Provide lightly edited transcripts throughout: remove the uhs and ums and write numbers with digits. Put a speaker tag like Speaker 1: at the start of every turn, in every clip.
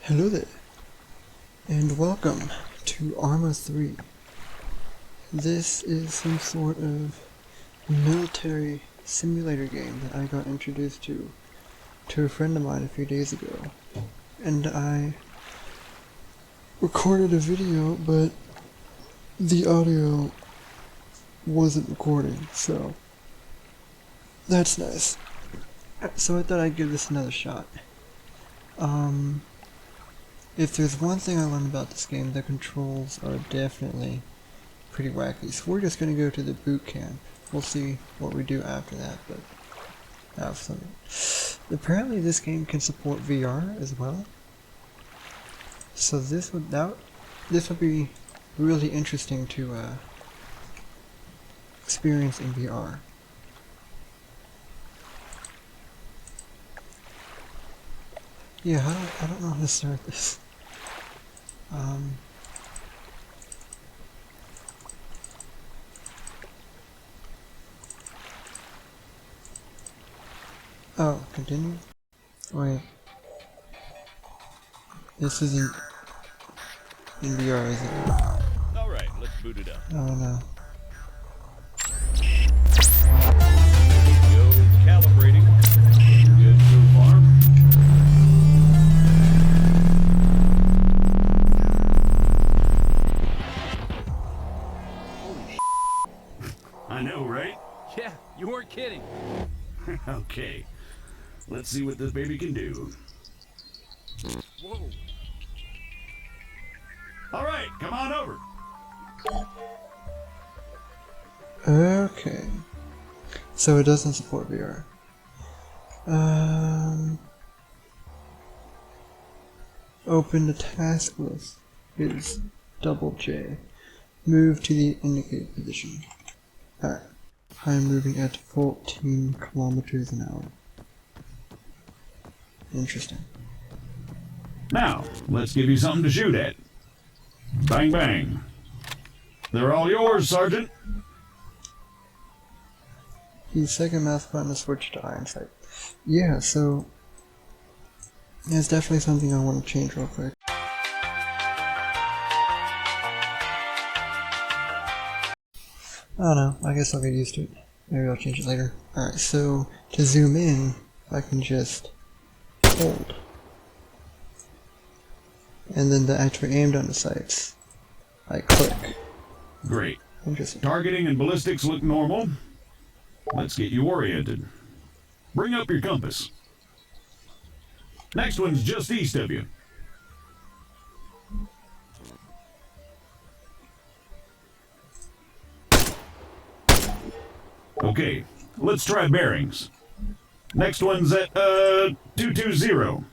Speaker 1: Hello there, and welcome to Arma 3. This is some sort of military simulator game that I got introduced to a friend of mine a few days ago. And I recorded a video, but the audio wasn't recording, so that's nice. So I thought I'd give this another shot. If there's one thing I learned about this game, the controls are definitely pretty wacky. So we're just going to go to the boot camp. We'll see what we do after that, but have something. Apparently this game can support VR as well. So this would be really interesting to experience in VR. Yeah, I don't know how to start this. Oh, continue? Wait. This isn't in VR, is it?
Speaker 2: Alright, let's boot it up.
Speaker 1: Oh no.
Speaker 2: Goes calibrating. Good so far.
Speaker 3: I know, right?
Speaker 2: Yeah, you weren't kidding.
Speaker 3: Okay. Let's see what this baby can do.
Speaker 2: Whoa.
Speaker 3: All right, come on over.
Speaker 1: Okay. So it doesn't support VR. Open the task list is double J. Move to the indicated position. Alright. I am moving at 14 kilometers an hour. Interesting.
Speaker 3: Now, let's give you something to shoot at. Bang, bang. They're all yours, Sergeant.
Speaker 1: The second mouse button is switch to iron sight. Yeah, so it's definitely something I want to change real quick. I don't know, I guess I'll get used to it. Maybe I'll change it later. Alright, so to zoom in, I can just hold. And then to actually aim down the sights, I click.
Speaker 3: Great.
Speaker 1: Interesting.
Speaker 3: Targeting and ballistics look normal. Let's get you oriented. Bring up your compass. Next one's just east of you. Okay, let's try bearings. Next one's at 220.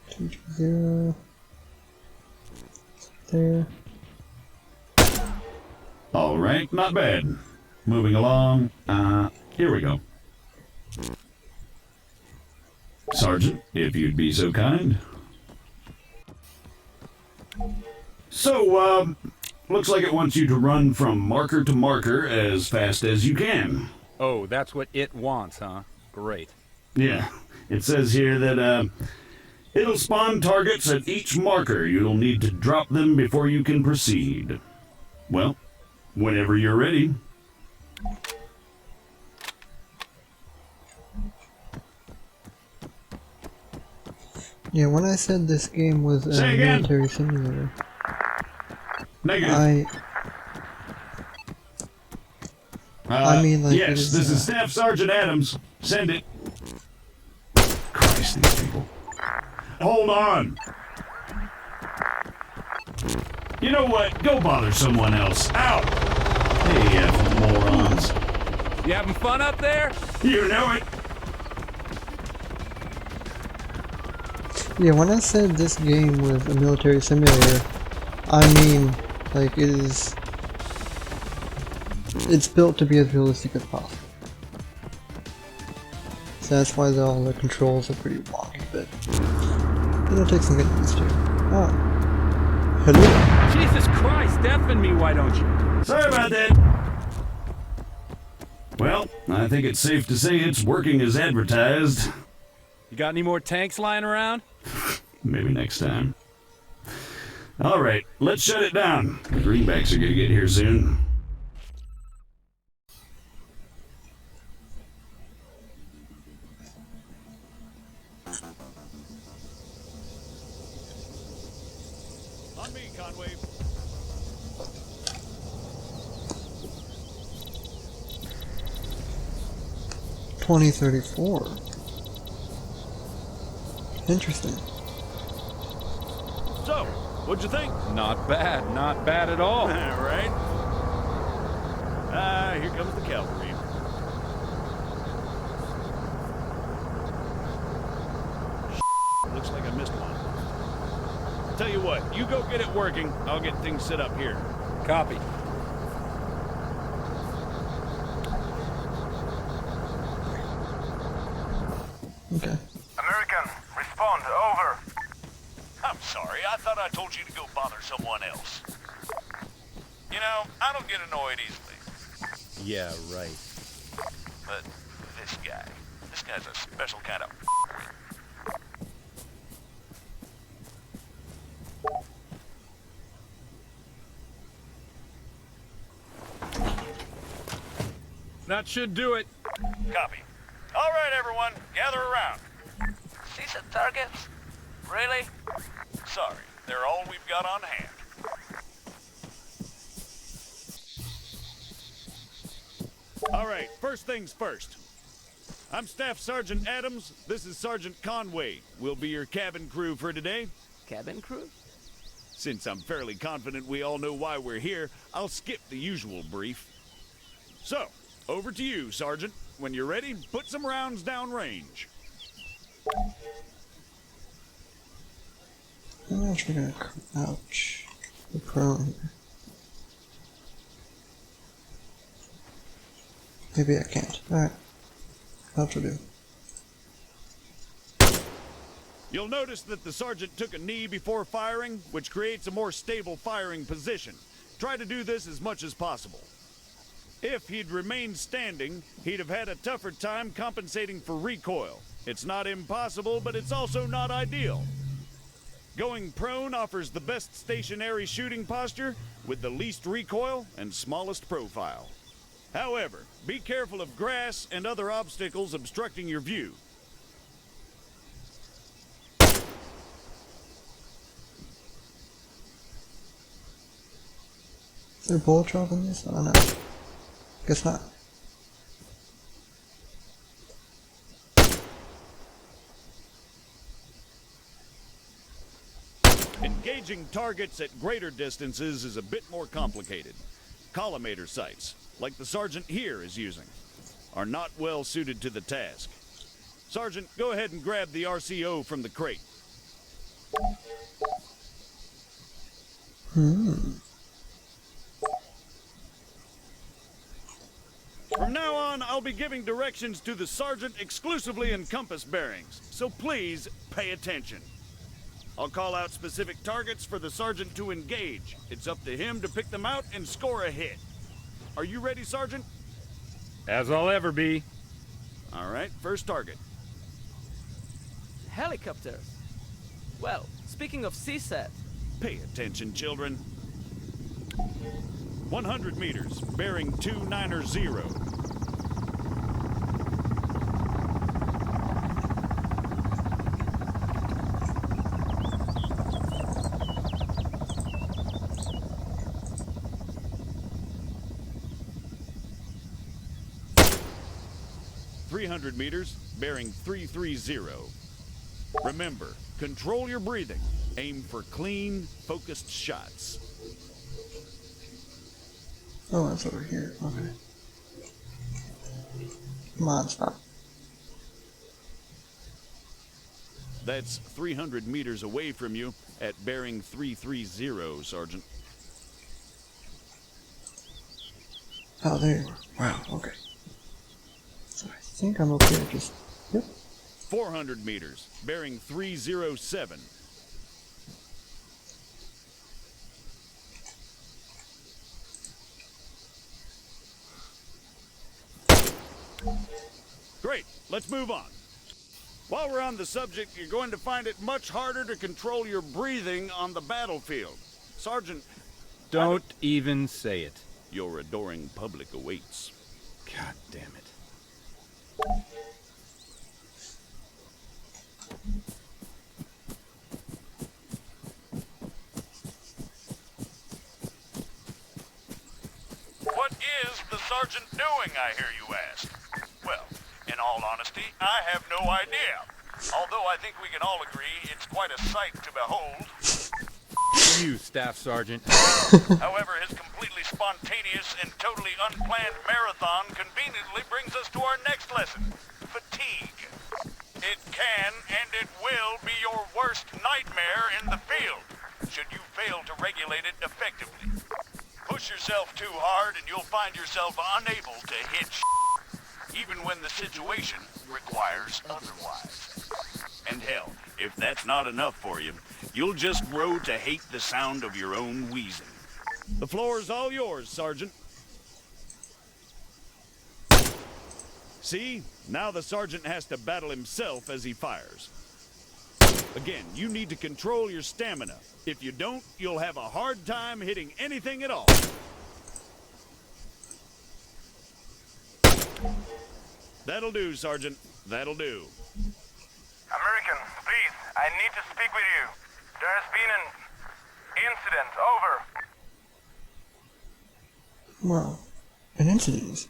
Speaker 1: 220. There.
Speaker 3: All right, not bad. Moving along. Here we go. Sergeant, if you'd be so kind. So, looks like it wants you to run from marker to marker as fast as you can.
Speaker 2: Oh, that's what it wants, huh? Great.
Speaker 3: Yeah, it says here that, it'll spawn targets at each marker. You'll need to drop them before you can proceed. Well, whenever you're ready.
Speaker 1: Yeah, when I said this game was a
Speaker 3: Say again.
Speaker 1: military simulator,
Speaker 3: Negative.
Speaker 1: I mean, like, it
Speaker 3: yes,
Speaker 1: is,
Speaker 3: this is Staff Sergeant Adams. Send it. Christ, these people. Hold on. You know what? Go bother someone else. Out. Hey, morons.
Speaker 2: You having fun up there?
Speaker 3: You know it.
Speaker 1: yeah, when I said this game was a military simulator, I mean, like, it's built to be as realistic as possible. So that's why all the controls are pretty wonky, but it'll take some getting used to. Oh. Hello?
Speaker 2: Jesus Christ, deafen me, why don't you?
Speaker 3: Sorry about that. Well, I think it's safe to say it's working as advertised.
Speaker 2: You got any more tanks lying around?
Speaker 3: Maybe next time. All right, let's shut it down. The greenbacks are gonna get here soon.
Speaker 2: On me, Conway.
Speaker 1: 2034. Interesting.
Speaker 2: So, what'd you think? Not bad. Not bad at all.
Speaker 4: Right? Here comes the cavalry. Looks like I missed one. Tell you what, you go get it working. I'll get things set up here.
Speaker 2: Copy.
Speaker 1: Okay.
Speaker 5: American, respond, over.
Speaker 4: I'm sorry, I thought I told you to go bother someone else. You know, I don't get annoyed easily.
Speaker 2: Yeah, right.
Speaker 4: But this guy's a special kind of...
Speaker 2: That should do it.
Speaker 4: Copy. All right, everyone, gather around.
Speaker 5: See some targets? Really?
Speaker 4: Sorry, they're all we've got on hand. All right, first things first. I'm Staff Sergeant Adams. This is Sergeant Conway. We'll be your cabin crew for today.
Speaker 6: Cabin crew?
Speaker 4: Since I'm fairly confident we all know why we're here, I'll skip the usual brief. So, over to you, Sergeant. When you're ready, put some rounds down range.
Speaker 1: I'm actually gonna crouch. The prone. Maybe I can't. Alright. Crouch will do.
Speaker 4: You'll notice that the sergeant took a knee before firing, which creates a more stable firing position. Try to do this as much as possible. If he'd remained standing, he'd have had a tougher time compensating for recoil. It's not impossible, but it's also not ideal. Going prone offers the best stationary shooting posture with the least recoil and smallest profile. However, be careful of grass and other obstacles obstructing your view.
Speaker 1: Is there a bullet drop in this? I don't know. Guess not.
Speaker 4: Engaging targets at greater distances is a bit more complicated. Collimator sights, like the sergeant here is using, are not well suited to the task. Sergeant, go ahead and grab the RCO from the crate. From now on, I'll be giving directions to the sergeant exclusively in compass bearings, so please pay attention. I'll call out specific targets for the sergeant to engage. It's up to him to pick them out and score a hit. Are you ready, Sergeant?
Speaker 2: As I'll ever be.
Speaker 4: All right, first target.
Speaker 6: Helicopters. Well, speaking of CSAT,
Speaker 4: Pay attention, children. 100 meters, bearing 290. Meters, bearing 330. Remember, control your breathing. Aim for clean, focused shots.
Speaker 1: Oh, it's over here. Okay. Come on, stop.
Speaker 4: That's 300 meters away from you at bearing 330, Sergeant.
Speaker 1: Oh, there you are. Wow, okay. So I think I'm okay. Just, yep.
Speaker 4: 400 meters, bearing 307. Great, let's move on. While we're on the subject, you're going to find it much harder to control your breathing on the battlefield. Sergeant,
Speaker 2: Don't even say it.
Speaker 4: your adoring public awaits.
Speaker 2: God damn it.
Speaker 4: What is the sergeant doing, I hear you ask? Well, in all honesty, I have no idea. Although I think we can all agree it's quite a sight to behold.
Speaker 2: You, Staff Sergeant.
Speaker 4: However, his completely spontaneous and totally unplanned marathon conveniently brings us to our next lesson, fatigue. It can and it will be your worst nightmare in the field, should you fail to regulate it effectively. Push yourself too hard and you'll find yourself unable to hit even when the situation requires otherwise. And hell, if that's not enough for you, you'll just grow to hate the sound of your own wheezing. The floor's all yours, Sergeant. See? Now the sergeant has to battle himself as he fires. Again, you need to control your stamina. If you don't, you'll have a hard time hitting anything at all. That'll do, Sergeant. That'll do.
Speaker 5: American, please, I need to speak with you. There has been an incident. Over.
Speaker 1: Well, an incident.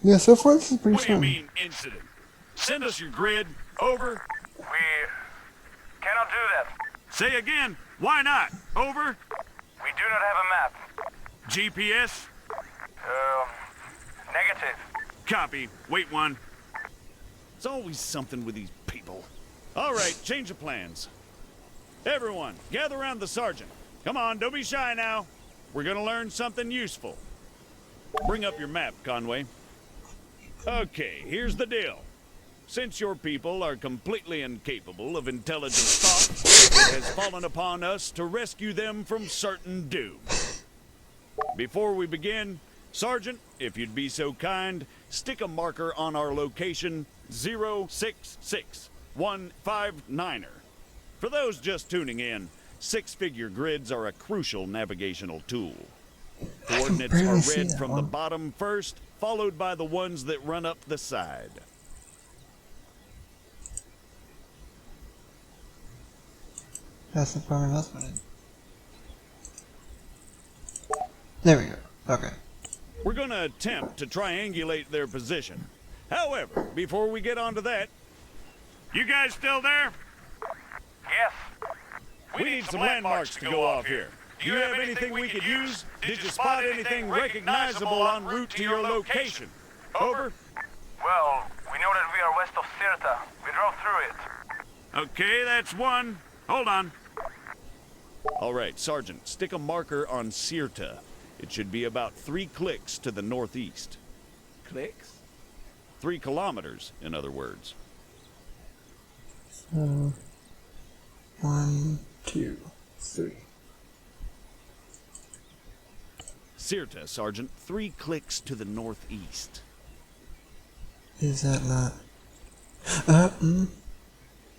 Speaker 1: Yeah, so far this is pretty
Speaker 4: What do you
Speaker 1: fun.
Speaker 4: mean, incident? Send us your grid. Over.
Speaker 5: We cannot do that.
Speaker 4: Say again. Why not? Over.
Speaker 5: We do not have a map.
Speaker 4: GPS.
Speaker 5: Negative.
Speaker 4: Copy. Wait one. It's always something with these people. All right, change of plans. Everyone, gather around the sergeant. Come on, don't be shy now. We're gonna learn something useful. Bring up your map, Conway. Okay, here's the deal. Since your people are completely incapable of intelligent thought, it has fallen upon us to rescue them from certain doom. Before we begin, Sergeant, if you'd be so kind, stick a marker on our location 066159er. For those just tuning in, six-figure grids are a crucial navigational tool. Coordinates are
Speaker 1: barely see
Speaker 4: read
Speaker 1: that
Speaker 4: from the
Speaker 1: one.
Speaker 4: bottom first, followed by the ones that run up the side.
Speaker 1: That's the problem that's what it. There we go. Okay.
Speaker 4: We're going to attempt to triangulate their position. However, before we get onto that, you guys still there?
Speaker 5: Yes.
Speaker 4: We need some landmarks to go off here. Do you have anything we could use? Did you spot anything recognizable en route to your location? Over.
Speaker 5: Well, we know that we are west of Sirta. We drove through it.
Speaker 4: Okay, that's one. Hold on. All right, Sergeant, stick a marker on Sirta. It should be about 3 clicks to the northeast.
Speaker 6: Clicks?
Speaker 4: 3 kilometers, in other words.
Speaker 1: So, 1, 2, 3.
Speaker 4: Sirta, Sergeant, 3 clicks to the northeast.
Speaker 1: Is that not?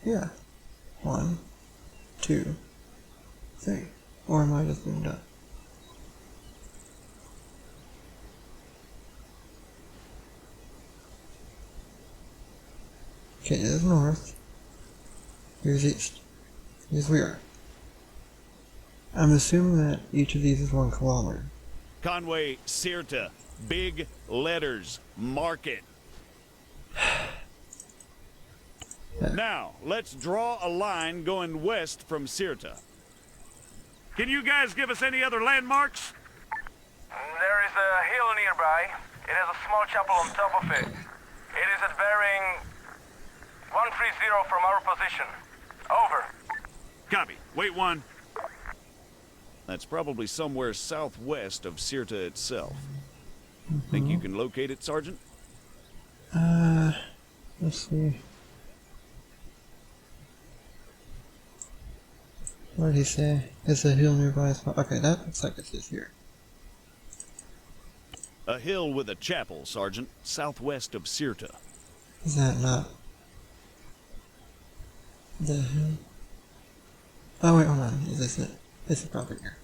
Speaker 1: Yeah. 1, 2, 3. Or am I just being done? Okay, this is north. Here's east. Here's we are. I'm assuming that each of these is 1 kilometer.
Speaker 4: Conway, Sirta, big letters, mark it. Now, let's draw a line going west from Sirta. Can you guys give us any other landmarks?
Speaker 5: There is a hill nearby. It has a small chapel on top of it. It is at bearing 130 from our position. Over.
Speaker 4: Copy. Wait one. That's probably somewhere southwest of Sirta itself. Think you can locate it, Sergeant?
Speaker 1: Let's see. What did he say? It's a hill nearby. Okay, that looks like it's just here.
Speaker 4: A hill with a chapel, Sergeant, southwest of Sirta.
Speaker 1: Is that not the hill? Oh wait, hold on. Is this it? This is probably here.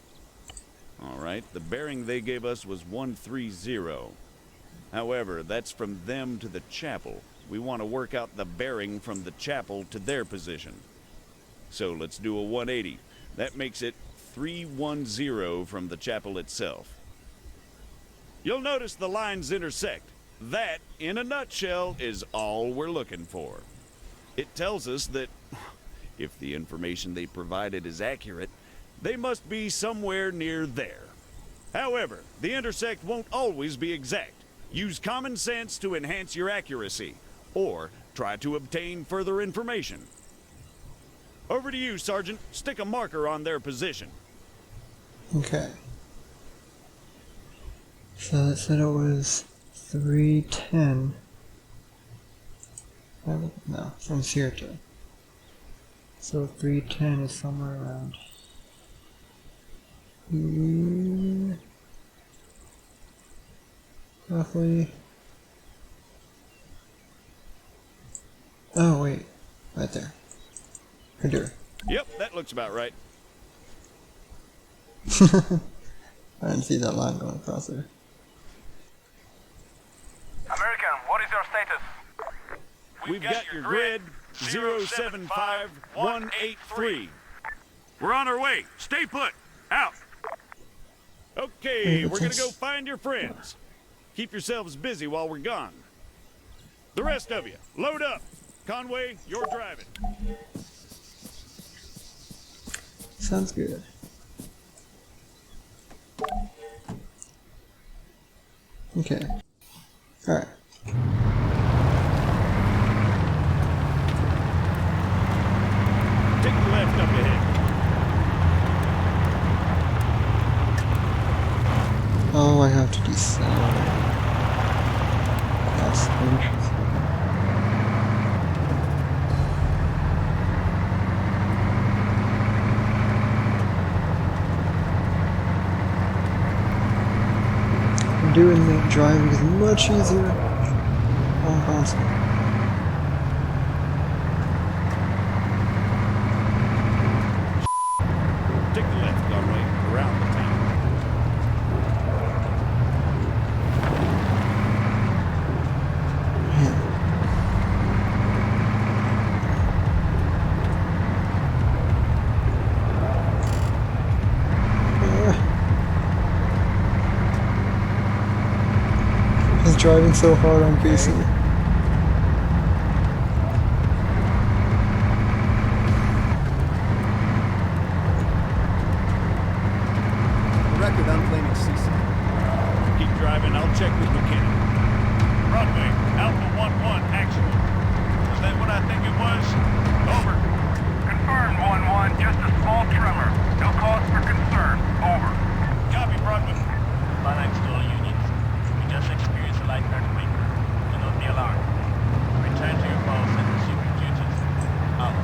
Speaker 4: All right, the bearing they gave us was 130. However, that's from them to the chapel. We want to work out the bearing from the chapel to their position. So let's do a 180. That makes it 310 from the chapel itself. You'll notice the lines intersect. That, in a nutshell, is all we're looking for. It tells us that if the information they provided is accurate, they must be somewhere near there. However, the intersect won't always be exact. Use common sense to enhance your accuracy, or try to obtain further information. Over to you, Sergeant. Stick a marker on their position.
Speaker 1: Okay. So it said it was 310. No, from Sirta. So 310 is somewhere around here. Roughly. Oh wait, right there. Here.
Speaker 4: Yep, that looks about right.
Speaker 1: I didn't see that line going across there.
Speaker 5: American, what is your status?
Speaker 4: We've got your grid 075183. We're on our way. Stay put. Out. Okay, we're gonna go find your friends. Keep yourselves busy while we're gone. The rest of you, load up. Conway, you're driving.
Speaker 1: Sounds good. Okay. Alright.
Speaker 4: Take the left up ahead.
Speaker 1: Oh, I have to decelerate. That's interesting. Doing the driving is much easier on console.
Speaker 4: Take the left, Conway, around the town.
Speaker 1: Man. He's driving so hard on PC.
Speaker 7: Record, I'm claiming CC.
Speaker 4: Keep driving, I'll check with McKinney.
Speaker 8: Broadway, Alpha 1-1, actual. Was that what I think it was? Over.
Speaker 5: Confirmed 1-1, just a small tremor. No cause for concern. Over.
Speaker 8: Copy, Broadway. Phalanx to all units. We just experienced a light earthquake. Do not be alarmed. Return to your posts and resume your duties. Out.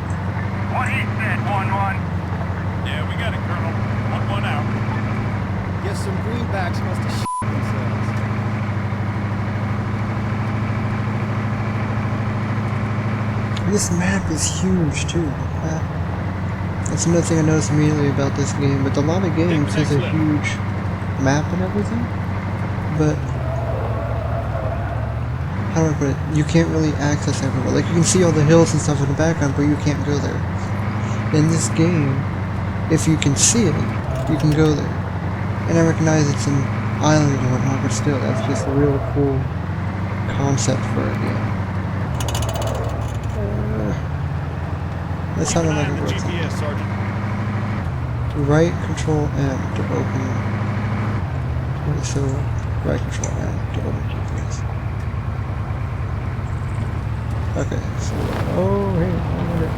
Speaker 5: What he said, 1-1.
Speaker 8: Yeah, we got it, Colonel. 1-1 out.
Speaker 7: Guess some greenbacks must have shit themselves.
Speaker 1: This map is huge too. That's another thing I noticed immediately about this game. But a lot of games has a huge map and everything. But how do I put it? You can't really access everywhere. Like you can see all the hills and stuff in the background, but you can't go there. In this game, if you can see it, you can go there. And I recognize it's an island and whatnot, but still, that's just a real cool concept for a game. That sounded like
Speaker 4: Keep an eye on
Speaker 1: it
Speaker 4: the
Speaker 1: works.
Speaker 4: GPS, Sergeant.
Speaker 1: Right control M to open. So, right control M to open GPS. Okay, so, oh, hey, over there.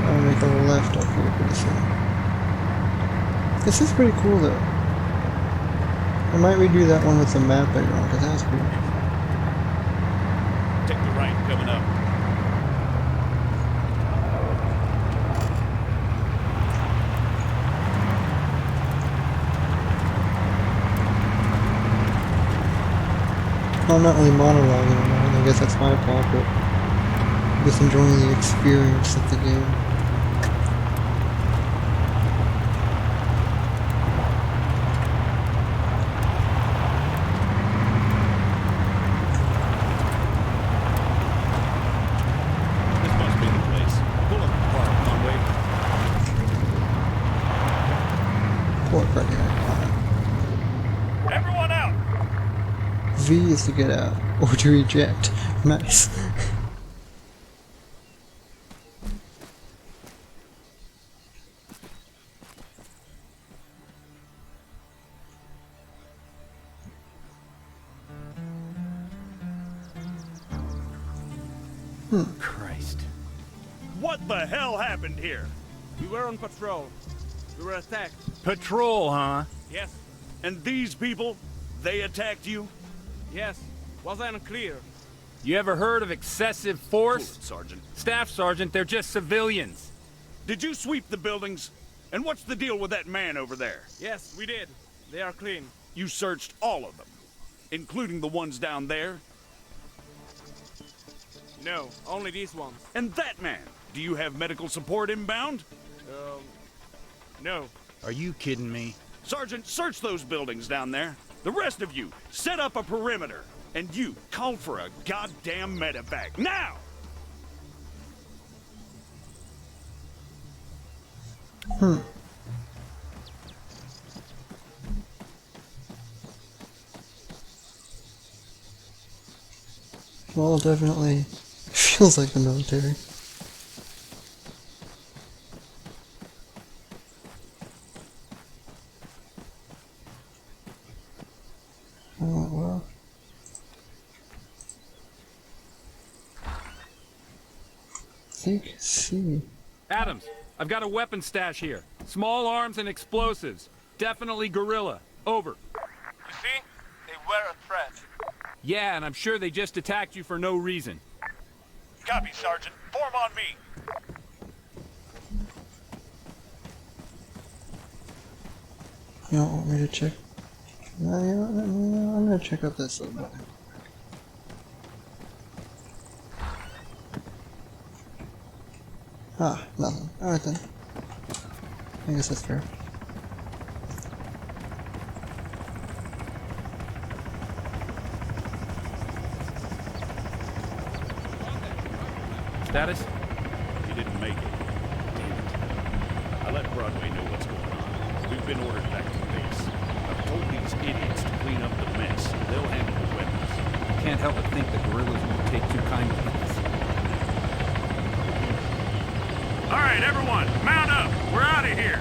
Speaker 1: I'll make a left up here pretty soon. This is pretty cool though. I might redo that one with the map later on, because that was pretty cool.
Speaker 4: left to right coming up.
Speaker 1: Well, I'm not really monologuing anymore. I guess that's my fault, but I'm just enjoying the experience of the game.
Speaker 4: This must be the place. Pull up the car, Conway.
Speaker 1: Port right here.
Speaker 4: Everyone out!
Speaker 1: V is to get out, or to eject. Nice.
Speaker 2: Christ.
Speaker 4: What the hell happened here?
Speaker 6: We were on patrol. We were attacked.
Speaker 2: Patrol, huh?
Speaker 6: Yes,
Speaker 4: And these people, they attacked you?
Speaker 6: yes. Was I unclear?
Speaker 2: You ever heard of excessive force?
Speaker 4: Good, Sergeant.
Speaker 2: Staff Sergeant, they're just civilians.
Speaker 4: Did you sweep the buildings? And what's the deal with that man over there?
Speaker 6: Yes, we did. They are clean.
Speaker 4: You searched all of them, including the ones down there?
Speaker 6: No, only these ones.
Speaker 4: And that man, do you have medical support inbound?
Speaker 6: No.
Speaker 2: Are you kidding me?
Speaker 4: Sergeant, search those buildings down there. The rest of you, set up a perimeter. And you, call for a goddamn medevac, now!
Speaker 1: Well, definitely feels like the military. Oh, well. Think C.
Speaker 2: Adams, I've got a weapon stash here. Small arms and explosives. Definitely guerrilla. Over.
Speaker 8: You see? They were a threat.
Speaker 2: Yeah, and I'm sure they just attacked you for no reason.
Speaker 8: Copy, Sergeant. Form on me.
Speaker 1: You don't want me to check? No, I'm gonna check out this little bit. Ah, nothing. Alright then. I guess that's fair.
Speaker 2: Status?
Speaker 4: He didn't make it. Damn it. I let Broadway know what's going on. We've been ordered back to base. I've told these idiots to clean up the mess. They'll handle the weapons.
Speaker 2: Can't help but think the guerrillas won't take too kindly to this.
Speaker 4: All right, everyone, mount up. We're out of here.